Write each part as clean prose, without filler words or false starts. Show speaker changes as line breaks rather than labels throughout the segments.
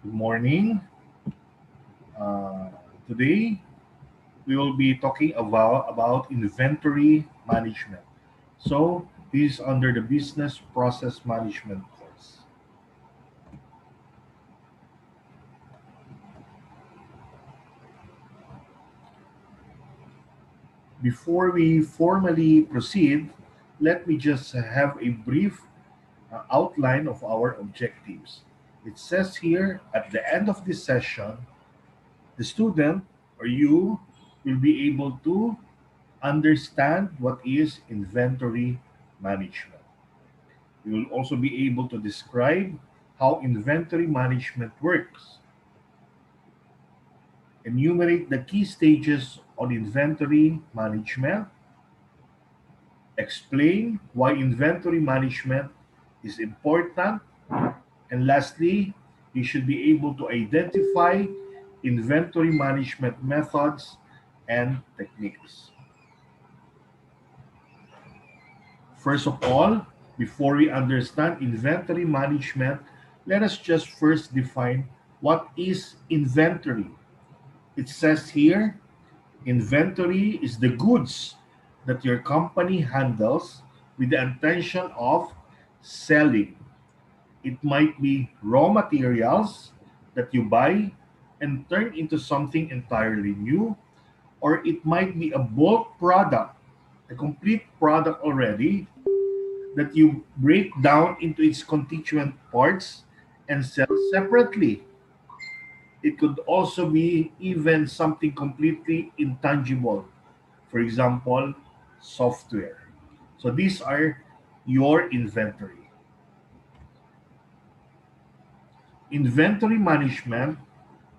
Good morning. Uh, Today we will be talking about inventory management. So this is under the business process management course. Before we formally proceed, let me just have a brief outline of our objectives. It says here at the end of this session, the student or you will be able to understand what is inventory management. You will also be able to describe how inventory management works, enumerate the key stages on inventory management, explain why inventory management is important, and lastly, you should be able to identify inventory management methods and techniques. First of all, before we understand inventory management, let us just first define what is inventory. It says here, inventory is the goods that your company handles with the intention of selling. It might be raw materials that you buy and turn into something entirely new, or it might be a bulk product, a complete product already that you break down into its constituent parts and sell separately. It could also be even something completely intangible, for example, software. So these are your inventory. Inventory management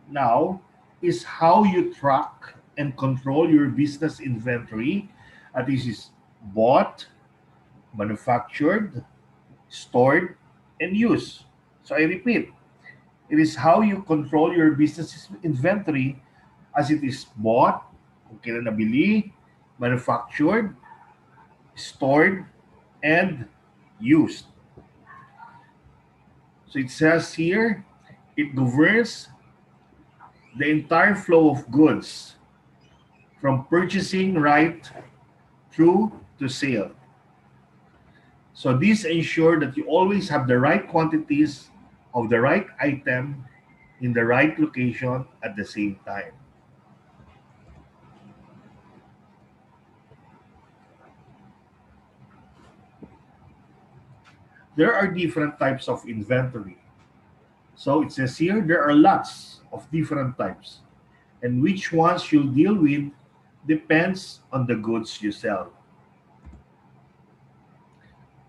now is how you track and control your business inventory. This is bought, manufactured, stored, and used. So I repeat, it is how you control your business inventory as it is bought, kung kailan nabili, manufactured, stored, and used. So it says here, it governs the entire flow of goods from purchasing right through to sale. So this ensure that you always have the right quantities of the right item in the right location at the same time. There are different types of inventory. So it says here there are lots of different types, and which ones you'll deal with depends on the goods you sell.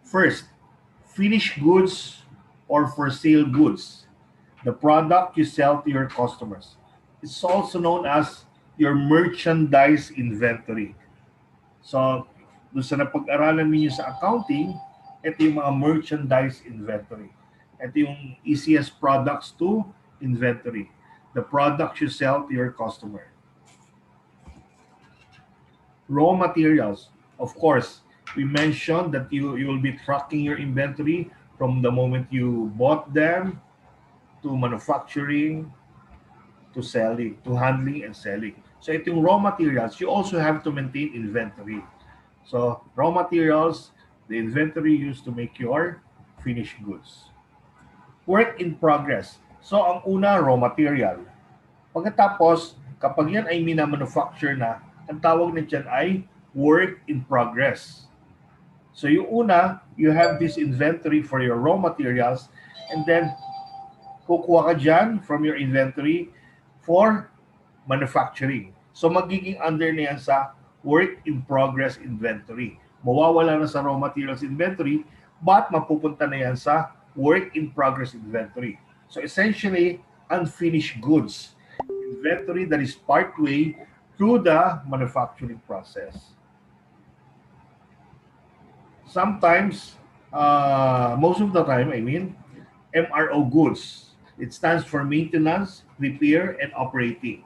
First, finished goods or for sale goods, the product you sell to your customers. It's also known as your merchandise inventory. So, doon sa napag-aralan ninyo sa accounting, ito yung mga merchandise inventory. Ito yung easiest products to inventory. The products you sell to your customer. Raw materials. Of course, we mentioned that you will be tracking your inventory from the moment you bought them to manufacturing to selling, to handling and selling. So ito yung raw materials. You also have to maintain inventory. So raw materials, the inventory used to make your finished goods. Work in progress. So ang una, raw material. Pagkatapos, kapag yan ay minamanufacture na, ang tawag na dyan ay work in progress. So yung una, you have this inventory for your raw materials, and then kukuha ka dyan from your inventory for manufacturing. So magiging under na yan sa work in progress inventory. Mawawala na sa raw materials inventory, but mapupunta na yan sa work in progress inventory. So essentially, unfinished goods. Inventory that is partway through the manufacturing process. Sometimes, most of the time, I mean, MRO goods. It stands for maintenance, repair, and operating.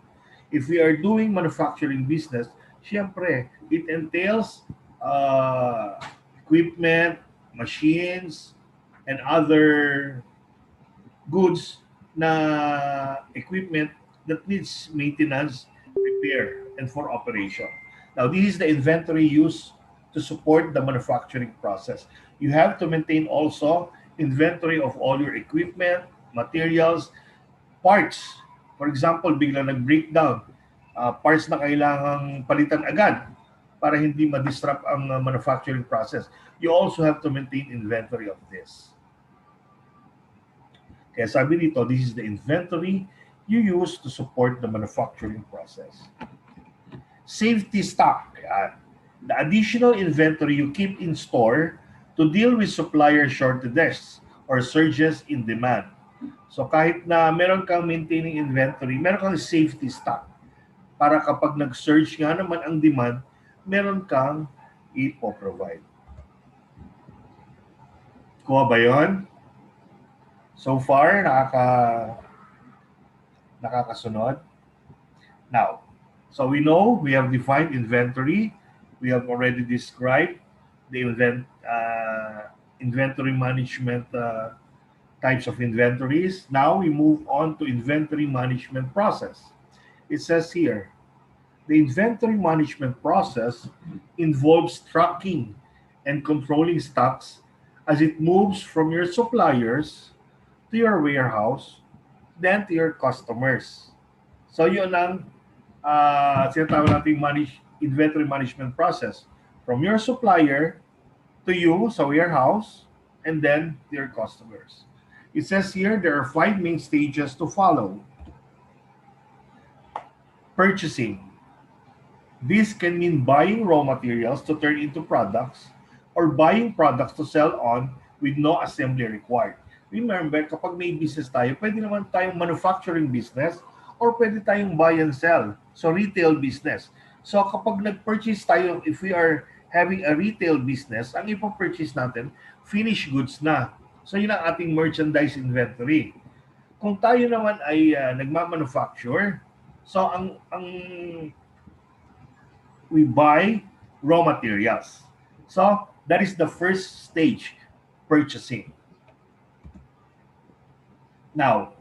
If we are doing manufacturing business, syempre, it entails equipment, machines, and other goods na equipment that needs maintenance, repair, and for operation. Now, this is the inventory used to support the manufacturing process. You have to maintain also inventory of all your equipment, materials, parts. For example, bigla nag-breakdown, parts na kailangang palitan agad para hindi ma-disrupt ang manufacturing process. You also have to maintain inventory of this. Kaya sabi dito, this is the inventory you use to support the manufacturing process. Safety stock. Yan. The additional inventory you keep in store to deal with supplier shortages or surges in demand. So kahit na meron kang maintaining inventory, meron kang safety stock para kapag nag-surge nga naman ang demand, meron kang ipo-provide. Kuha ba yun? So far, nakakasunod. Now, so we know we have defined inventory. We have already described the inventory management types of inventories. Now we move on to inventory management process. It says here, the inventory management process involves tracking and controlling stocks as it moves from your suppliers to your warehouse, then to your customers. So yun ang sinatawag natin inventory management process. From your supplier to you sa warehouse, and then to your customers. It says here there are 5 main stages to follow. Purchasing. This can mean buying raw materials to turn into products or buying products to sell on with no assembly required. Remember, kapag may business tayo, pwede naman tayong manufacturing business or pwede tayong buy and sell. So, retail business. So, kapag nag-purchase tayo, if we are having a retail business, ang ipapurchase natin, finished goods na. So, yun ang ating merchandise inventory. Kung tayo naman ay nagmamanufacture, so ang we buy raw materials. So, that is the first stage, purchasing. Now,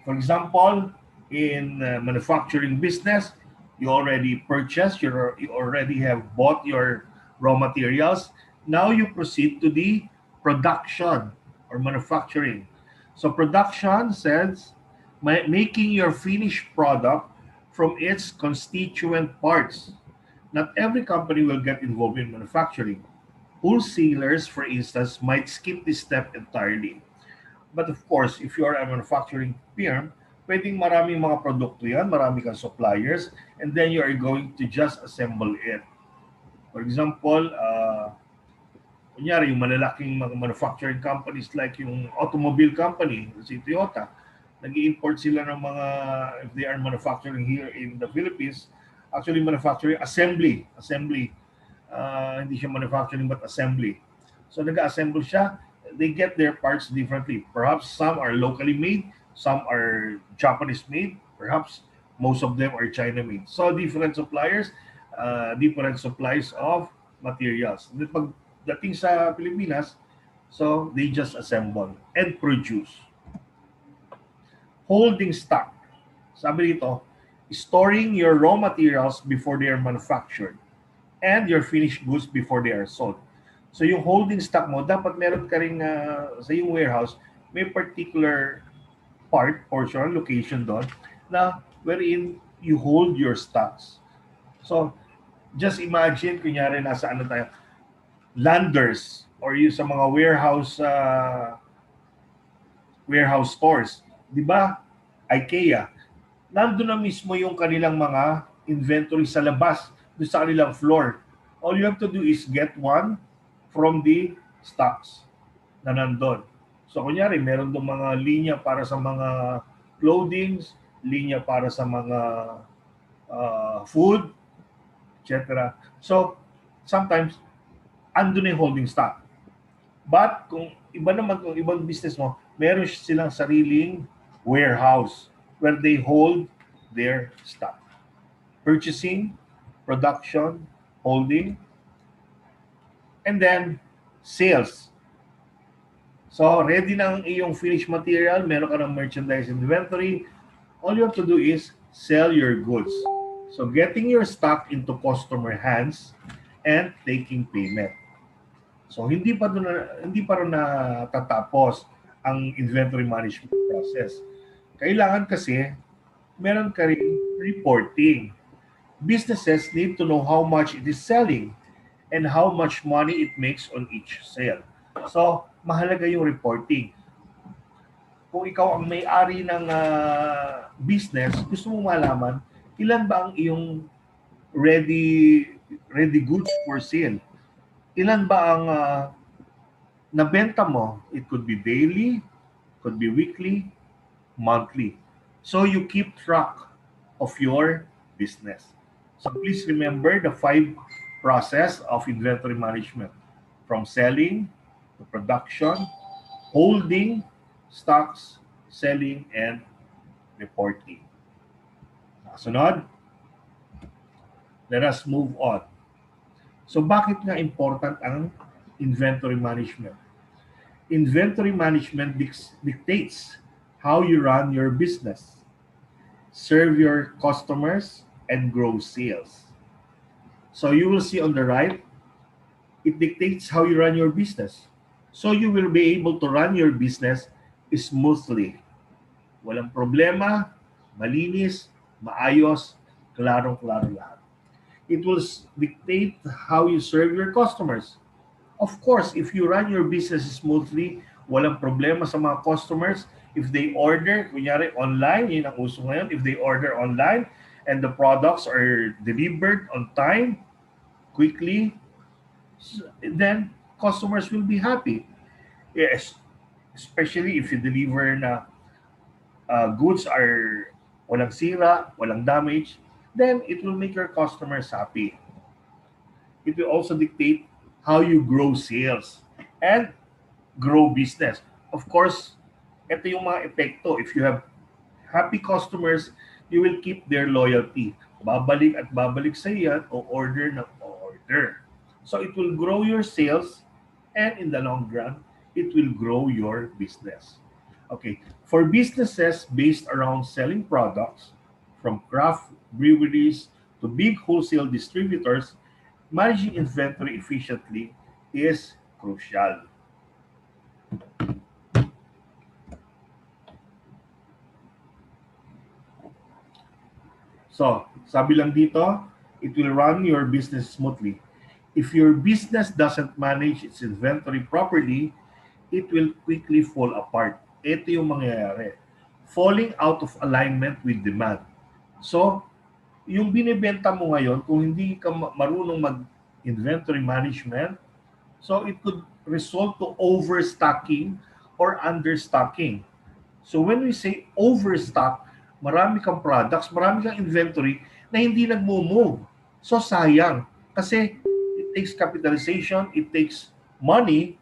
for example, in manufacturing business, you already purchased, you already have bought your raw materials. Now you proceed to the production or manufacturing. So production says making your finished product from its constituent parts. Not every company will get involved in manufacturing. Wholesalers, for instance, might skip this step entirely. But of course, if you are a manufacturing firm, pwedeng maraming mga produkto yan, marami kang suppliers, and then you are going to just assemble it. For example, kunyari, yung malalaking mga manufacturing companies like yung automobile company, si Toyota, nag-i-import sila ng mga, if they are manufacturing here in the Philippines, actually manufacturing assembly. Hindi siya manufacturing but assembly. So nag-assemble siya, they get their parts differently. Perhaps some are locally made, some are Japanese made, perhaps most of them are China made. So different suppliers, different supplies of materials. Pagdating sa Pilipinas, so they just assemble and produce. Holding stock. Sabi dito, storing your raw materials before they are manufactured and your finished goods before they are sold. So yung holding stock mo, dapat meron ka rin sa yung warehouse, may particular portion, location doon, na wherein you hold your stocks. So, just imagine, kunyari nasa ano tayo, landers, or yung sa mga warehouse stores. Di ba? IKEA. Nandun na mismo yung kanilang mga inventory sa labas, doon sa kanilang floor. All you have to do is get one from the stocks na nandun. So, kunyari, meron doon mga linya para sa mga clothings, linya para sa mga food, etc. So, sometimes, andun na yung holding stock. But, kung ibang business mo, meron silang sariling warehouse where they hold their stock. Purchasing, production, holding, and then sales. So, ready na ang iyong finished material, meron ka ng merchandise inventory, all you have to do is sell your goods. So, getting your stock into customer hands and taking payment. So, hindi pa rin natatapos ang inventory management process. Kailangan kasi meron ka rin reporting. Businesses need to know how much it is selling and how much money it makes on each sale. So, mahalaga yung reporting. Kung ikaw ang may-ari ng business, gusto mo malaman ilan ba ang iyong ready ready goods for sale. Ilan ba ang nabenta mo? It could be daily, could be weekly, monthly. So you keep track of your business. So please remember the 5 process of inventory management, from selling to production, holding stocks, selling, and reporting. Sunod, let us move on. So bakit nga important ang inventory management? Inventory management dictates how you run your business, serve your customers, and grow sales. So you will see on the right, it dictates how you run your business. So you will be able to run your business smoothly. Walang problema, malinis, maayos, klarong-klaro lahat. It will dictate how you serve your customers. Of course, if you run your business smoothly, walang problema sa mga customers. If they order, kunyari online, yun ang uso ngayon, if they order online and the products are delivered on time, quickly, then customers will be happy. Yes, especially if you deliver na goods are walang sira, walang damage, then it will make your customers happy. It will also dictate how you grow sales and grow business. Of course, ito yung mga epekto. If you have happy customers, you will keep their loyalty. Babalik at babalik sa iyan o order ng order. So it will grow your sales, and in the long run, it will grow your business. Okay, for businesses based around selling products, from craft breweries to big wholesale distributors, managing inventory efficiently is crucial. So, sabi lang dito, it will run your business smoothly. If your business doesn't manage its inventory properly, it will quickly fall apart. Ito yung mangyayari. Falling out of alignment with demand. So, yung binibenta mo ngayon, kung hindi ka marunong mag-inventory management, so it could result to overstocking or understocking. So when we say overstock, marami kang products, marami kang inventory na hindi nagmo-move. So sayang. Kasi it takes capitalization, it takes money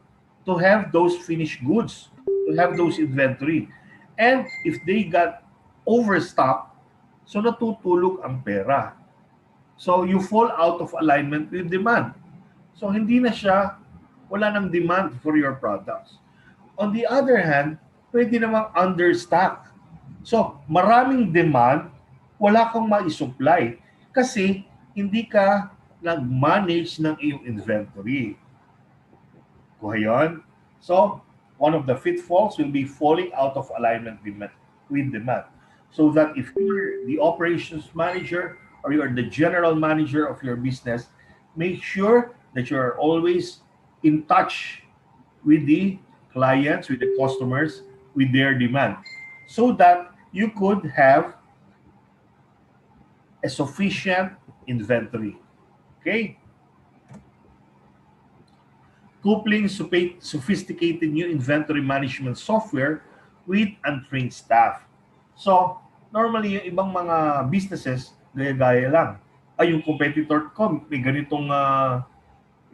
to have those finished goods, to have those inventory. And if they got overstocked, so natutulog ang pera. So you fall out of alignment with demand. So hindi na siya, wala nang demand for your products. On the other hand, pwede namang understock. So maraming demand, wala kang ma-supply kasi hindi ka nag-manage ng iyong inventory. Kuha yun? So, one of the pitfalls will be falling out of alignment with demand. So that if you're the operations manager or you are the general manager of your business, make sure that you are always in touch with the clients, with the customers, with their demand, so that you could have a sufficient inventory. Okay? Coupling sophisticated new inventory management software with untrained staff. So, normally, yung ibang mga businesses, gaya-gaya lang. Ay, yung competitor ko, may ganitong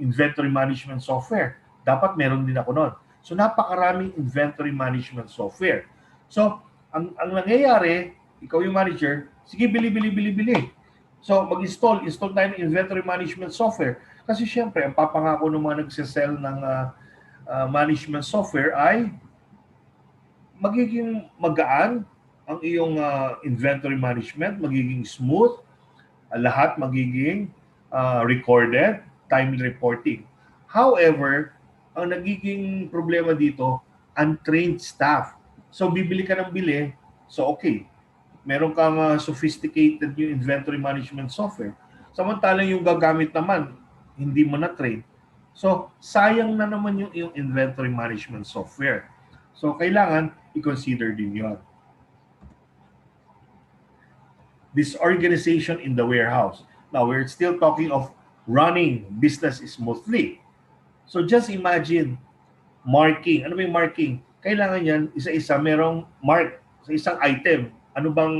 inventory management software. Dapat meron din ako nun. So, napakaraming inventory management software. So, ang nangyayari, ikaw yung manager, sige, bili. So, install tayo ng inventory management software. Kasi syempre, ang papangako ng mga nagsisell ng management software ay magiging magaan ang iyong inventory management, magiging smooth, lahat magiging recorded, timely reporting. However, ang nagiging problema dito, untrained staff. So, bibili ka ng bili, so okay, meron kang sophisticated yung inventory management software. Samantalang yung gagamit naman, hindi mo na-train. So, sayang na naman yung inventory management software. So, kailangan i-consider din yon. Disorganization in the warehouse. Now, we're still talking of running business smoothly. So, just imagine, marking. Ano ba yung marking? Kailangan yan, isa-isa merong mark sa isang item. Ano bang,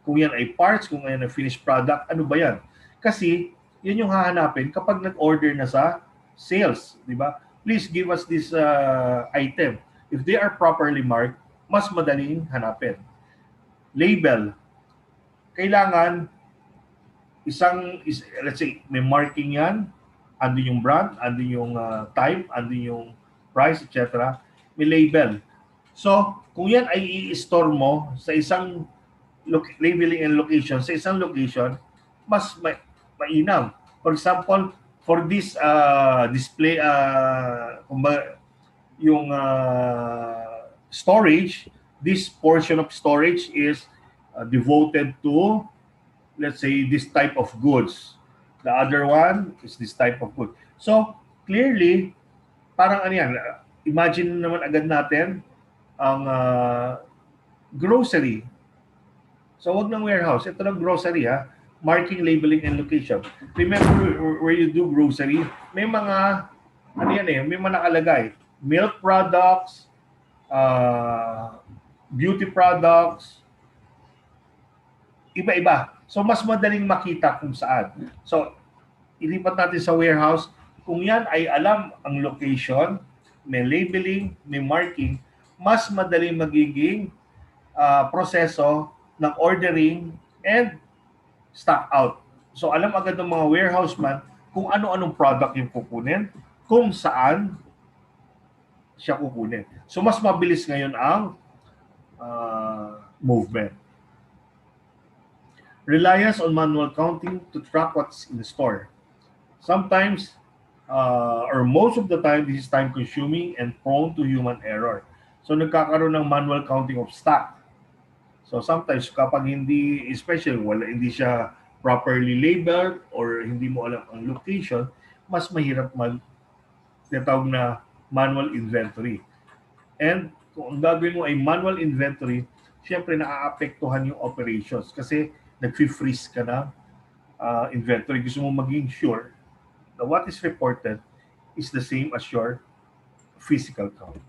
kung yan ay parts, kung yan ay finished product, ano ba yan? Kasi, yun yung hahanapin kapag nag-order na sa sales, di ba? Please give us this item. If they are properly marked, mas madaling hanapin. Label. Kailangan let's say, may marking yan, andun yung brand, andun yung type, andun yung price, etc. May label. So, kung yan ay i-store mo sa isang labeling and location, sa isang location, mas mainam. For example, for this display, yung storage, this portion of storage is devoted to, let's say, this type of goods. The other one is this type of good. So, clearly, parang ano yan, imagine naman agad natin ang grocery. So, wag ng warehouse. Ito lang grocery, ha? Marking, labeling, and location. Remember, where you do grocery, may mga, ano yan eh, may mga nakalagay. Milk products, beauty products, iba-iba. So, mas madaling makita kung saan. So, ilipat natin sa warehouse. Kung yan ay alam ang location, may labeling, may marking, mas madaling magiging proseso ng ordering and stock out. So, alam agad ng mga warehouseman kung ano-anong product yung kukunin, kung saan siya kukunin. So, mas mabilis ngayon ang movement. Reliance on manual counting to track what's in the store. Sometimes, or most of the time, this is time-consuming and prone to human error. So, nagkakaroon ng manual counting of stock. So, sometimes, kapag hindi, especially, hindi siya properly labeled or hindi mo alam ang location, mas mahirap tinatawag na manual inventory. And kung ang gagawin mo ay manual inventory, syempre naaapektuhan yung operations kasi nag-freeze ka na inventory. Gusto mo maging sure na what is reported is the same as your physical count.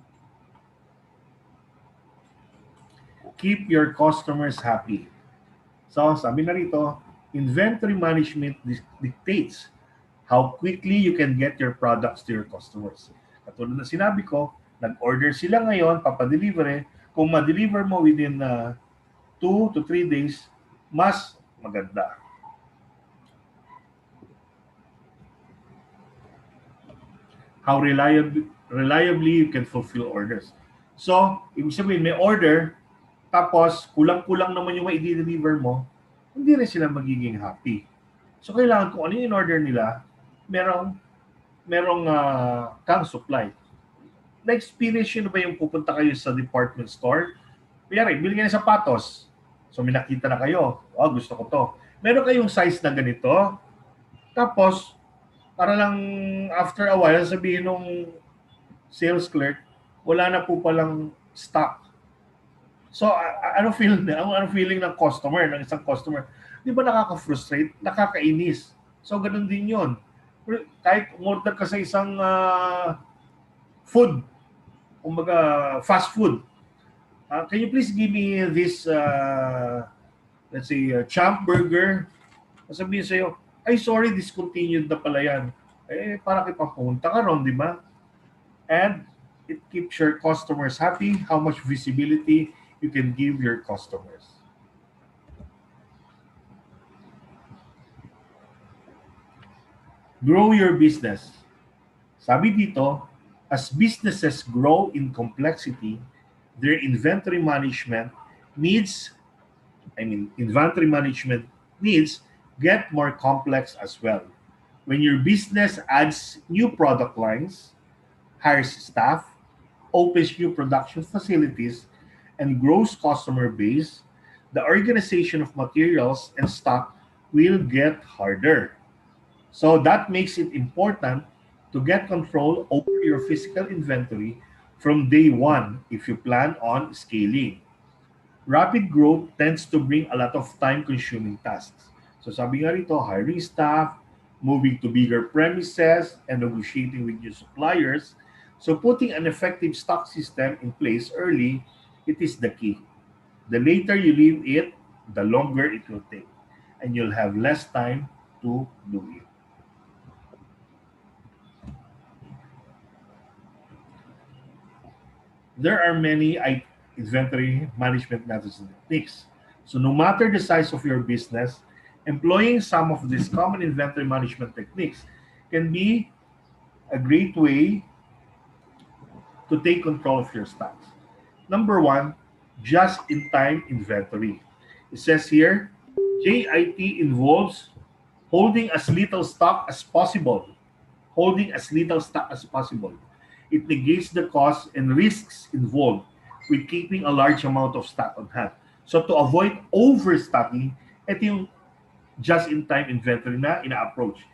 Keep your customers happy. So, sabi na rito, inventory management dictates how quickly you can get your products to your customers. Katulad na sinabi ko, nag-order sila ngayon, papadelivery. Kung ma-deliver mo within 2 to 3 days, mas maganda. How reliably you can fulfill orders. So, ibig sabihin, may order, tapos kulang-kulang naman yung i-deliver mo, hindi rin sila magiging happy. So, kailangan kung ano yung order nila, merong kang supply. Na-experience yun ba yung pupunta kayo sa department store? Kaya bili kayo ng sapatos. So, may nakita na kayo. Oh, gusto ko to. Meron kayong size na ganito. Tapos, para lang after a while, sabihin nung sales clerk, wala na po palang stock. So, ano feeling ng customer, ng isang customer? Di ba nakaka-frustrate? Nakakainis. So, ganun din yun. Kahit umorder ka sa isang food, kumbaga fast food, can you please give me this, let's say, champ burger? Sabihin sa'yo, ay sorry, discontinued na pala yan. Eh, para kayo papunta ka ron, di ba? And it keeps your customers happy, how much visibility you can give your customers. Grow your business. Sabi dito, As businesses grow in complexity, their needs, inventory management needs get more complex as well. When your business adds new product lines, hires staff, opens new production facilities, and grows customer base, the organization of materials and stock will get harder. So that makes it important to get control over your physical inventory from day one if you plan on scaling. Rapid growth tends to bring a lot of time-consuming tasks. So sabi nga rito, hiring staff, moving to bigger premises, and negotiating with new suppliers. So putting an effective stock system in place early, it is the key. The later you leave it, the longer it will take. And you'll have less time to do it. There are many inventory management methods and techniques. So no matter the size of your business, employing some of these common inventory management techniques can be a great way to take control of your stocks. Number one, just-in-time inventory. It says here, JIT involves holding as little stock as possible. Holding as little stock as possible. It negates the costs and risks involved with keeping a large amount of stock on hand. So to avoid overstocking, ito yung just-in-time inventory na ina-approach.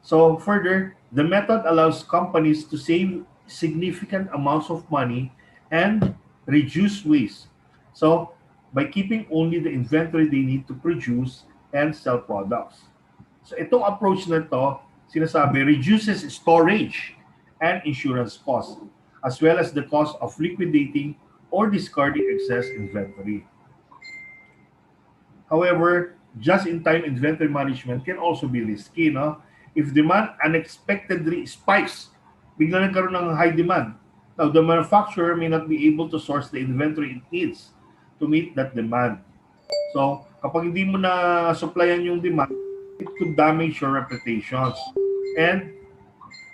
So further, the method allows companies to save significant amounts of money and reduce waste. So by keeping only the inventory they need to produce and sell products. So itong approach na to, sinasabi, reduces storage and insurance costs, as well as the cost of liquidating or discarding excess inventory. However, just-in-time inventory management can also be risky. No? If demand unexpectedly spikes, bigla nagkaroon ng high demand. Now, the manufacturer may not be able to source the inventory it needs to meet that demand. So, kapag hindi mo na supplyan yung demand, it could damage your reputations. And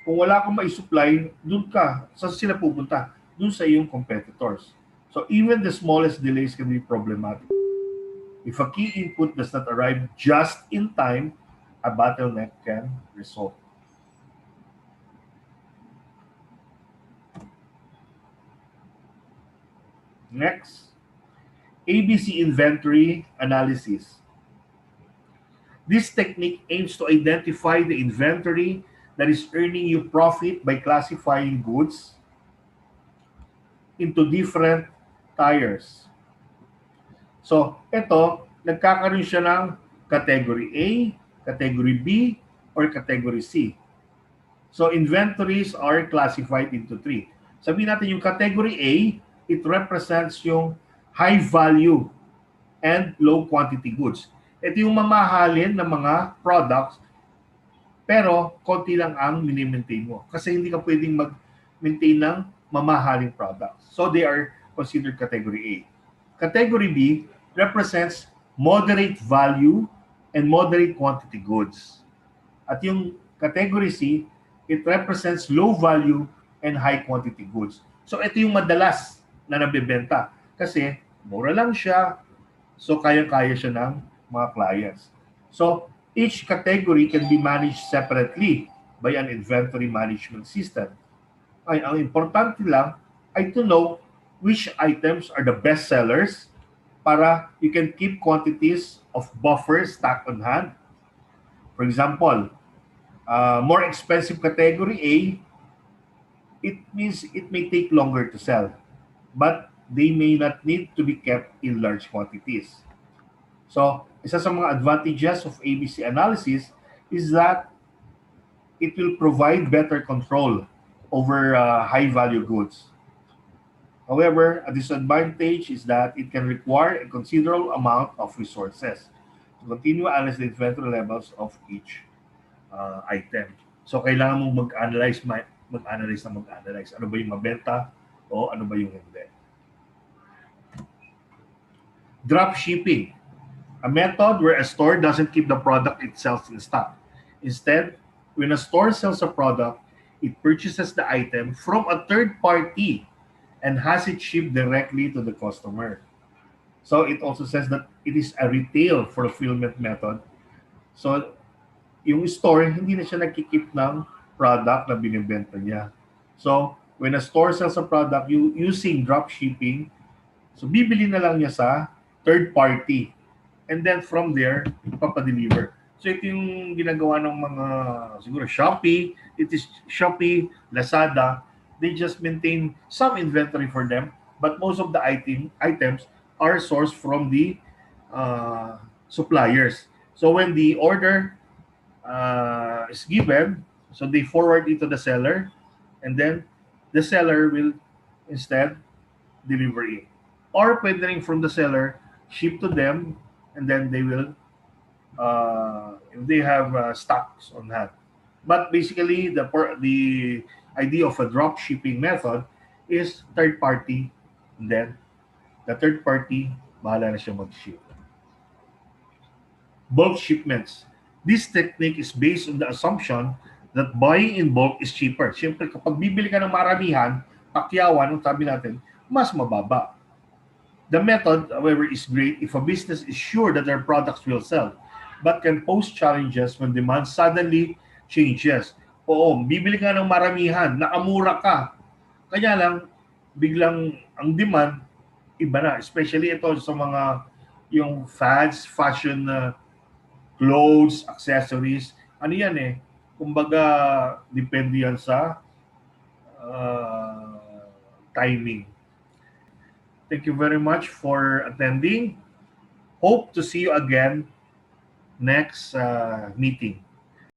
kung wala kang mai-supply, dun ka, saan sila pupunta? Dun sa iyong competitors. So, even the smallest delays can be problematic. If a key input does not arrive just in time, a bottleneck can result. Next, ABC inventory analysis. This technique aims to identify the inventory that is earning you profit by classifying goods into different tiers. So, ito, nagkakaroon siya ng category A, category B, or category C. So, inventories are classified into three. Sabihin natin yung category A, it represents yung high value and low quantity goods. Ito yung mamahalin na mga products, pero konti lang ang mini-maintain mo. Kasi hindi ka pwedeng mag-maintain ng mamahaling products. So, they are considered category A. Category B represents moderate value and moderate quantity goods. At yung category C, it represents low value and high quantity goods. So ito yung madalas na nabebenta kasi mura lang siya, so kaya-kaya siya ng mga clients. So each category can be managed separately by an inventory management system. Ang importante lang ay to know which items are the best sellers para you can keep quantities of buffer stock on hand. For example, more expensive category A, it means it may take longer to sell, but they may not need to be kept in large quantities. So, isa sa mga advantages of ABC analysis is that it will provide better control over high-value goods. However, a disadvantage is that it can require a considerable amount of resources to continue analyze the inventory levels of each item. So, kailangan mong mag-analyze. Ano ba yung mabenta o ano ba yung hindi. Drop shipping. A method where a store doesn't keep the product itself in stock. Instead, when a store sells a product, it purchases the item from a third party and has it shipped directly to the customer. So it also says that it is a retail fulfillment method. So yung store, hindi na siya nagkikip ng product na binibenta niya. So when a store sells a product using drop shipping, so bibili na lang niya sa third party. And then from there, papadeliver. So ito yung ginagawa ng mga, siguro Shopee, Lazada, they just maintain some inventory for them, but most of the items are sourced from the suppliers. So when the order is given, so they forward it to the seller, and then the seller will instead deliver it. Or pwede rin from the seller, ship to them, and then they will, if they have stocks on hand. But basically, the idea of a drop shipping method is third party, and then the third party, bahala na siya mag-ship. Bulk shipments. This technique is based on the assumption that buying in bulk is cheaper. Siyempre, kapag bibili ka ng maramihan, pakyawan, ang sabi natin, mas mababa. The method, however, is great if a business is sure that their products will sell, but can pose challenges when demand suddenly changes. Oo, bibili ka ng maramihan, nakamura ka. Kaya lang, biglang ang demand, iba na. Especially ito sa mga yung fads, fashion clothes, accessories. Ano yan eh? Kumbaga, depende yan sa timing. Thank you very much for attending. Hope to see you again next meeting.